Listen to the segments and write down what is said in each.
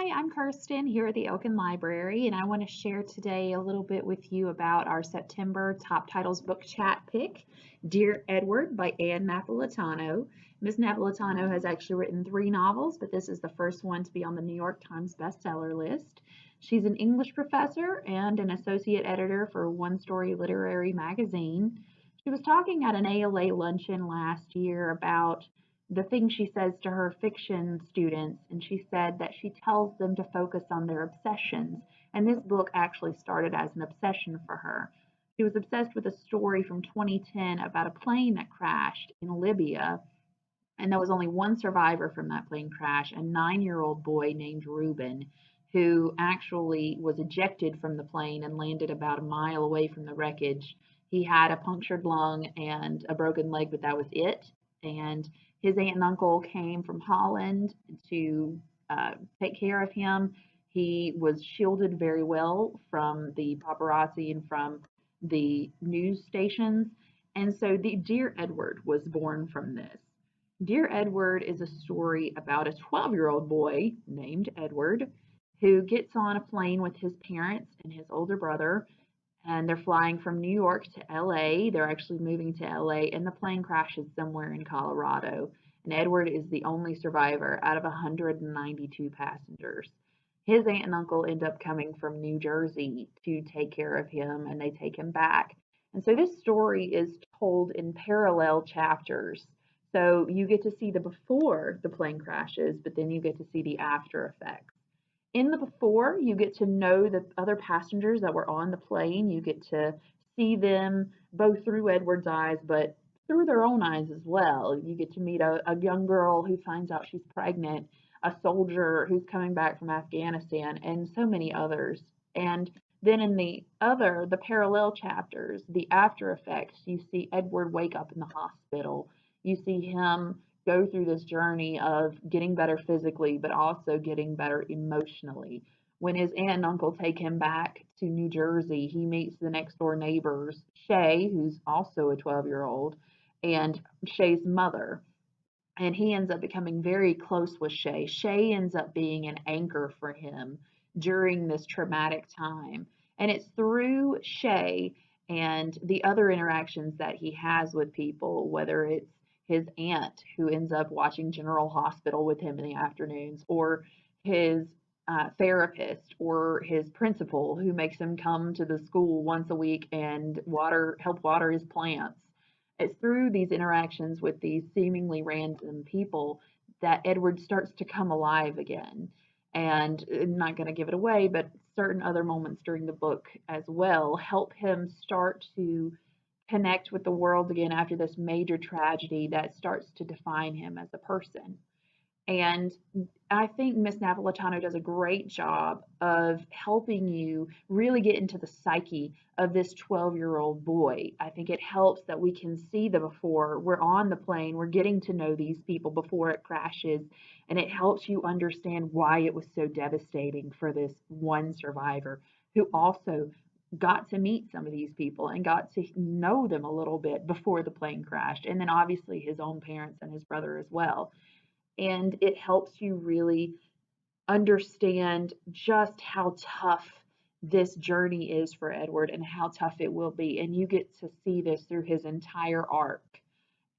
Hi, I'm Kirsten here at the Oaken Library, and I want to share today a little bit with you about our September Top Titles Book Chat pick, Dear Edward by Ann Napolitano. Ms. Napolitano has actually written three novels, but this is the first one to be on the New York Times bestseller list. She's an English professor and an associate editor for One Story Literary Magazine. She was talking at an ALA luncheon last year about the thing she says to her fiction students, and she said that she tells them to focus on their obsessions. And this book actually started as an obsession for her. She was obsessed with a story from 2010 about a plane that crashed in Libya, and there was only one survivor from that plane crash, a 9-year-old boy named Reuben, who actually was ejected from the plane and landed about a mile away from the wreckage. He had a punctured lung and a broken leg, but that was it. And his aunt and uncle came from Holland to take care of him. He was shielded very well from the paparazzi and from the news stations. And so the Dear Edward was born from this. Dear Edward is a story about a 12-year-old boy named Edward who gets on a plane with his parents and his older brother, and they're flying from New York to LA. They're actually moving to LA, and the plane crashes somewhere in Colorado. And Edward is the only survivor out of 192 passengers. His aunt and uncle end up coming from New Jersey to take care of him, and they take him back. And so this story is told in parallel chapters. So you get to see the before the plane crashes, but then you get to see the after effects. In the before, you get to know the other passengers that were on the plane. You get to see them both through Edward's eyes, but through their own eyes as well. You get to meet a young girl who finds out she's pregnant, a soldier who's coming back from Afghanistan, and so many others. And then in the parallel chapters, the after effects, you see Edward wake up in the hospital. You see him go through this journey of getting better physically, but also getting better emotionally. When his aunt and uncle take him back to New Jersey, he meets the next door neighbors, Shay, who's also a 12-year-old, and Shay's mother. And he ends up becoming very close with Shay. Shay ends up being an anchor for him during this traumatic time. And it's through Shay and the other interactions that he has with people, whether it's his aunt who ends up watching General Hospital with him in the afternoons, or his therapist, or his principal who makes him come to the school once a week and help water his plants. It's through these interactions with these seemingly random people that Edward starts to come alive again. And I'm not going to give it away, but certain other moments during the book as well help him start to connect with the world again after this major tragedy that starts to define him as a person. And I think Miss Napolitano does a great job of helping you really get into the psyche of this 12-year-old boy. I think it helps that we can see the before. We're on the plane, we're getting to know these people before it crashes, and it helps you understand why it was so devastating for this one survivor who also got to meet some of these people and got to know them a little bit before the plane crashed, and then obviously his own parents and his brother as well. And it helps you really understand just how tough this journey is for Edward and how tough it will be. And you get to see this through his entire arc.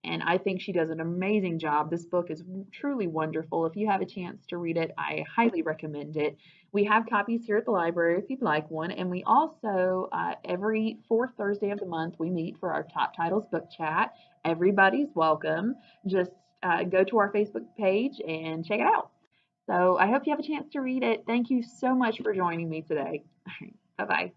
And I think she does an amazing job. This book is truly wonderful. If you have a chance to read it, I highly recommend it. We have copies here at the library if you'd like one. And we also, every fourth Thursday of the month, we meet for our Top Titles book chat. Everybody's welcome. Just go to our Facebook page and check it out. So I hope you have a chance to read it. Thank you so much for joining me today. Bye bye.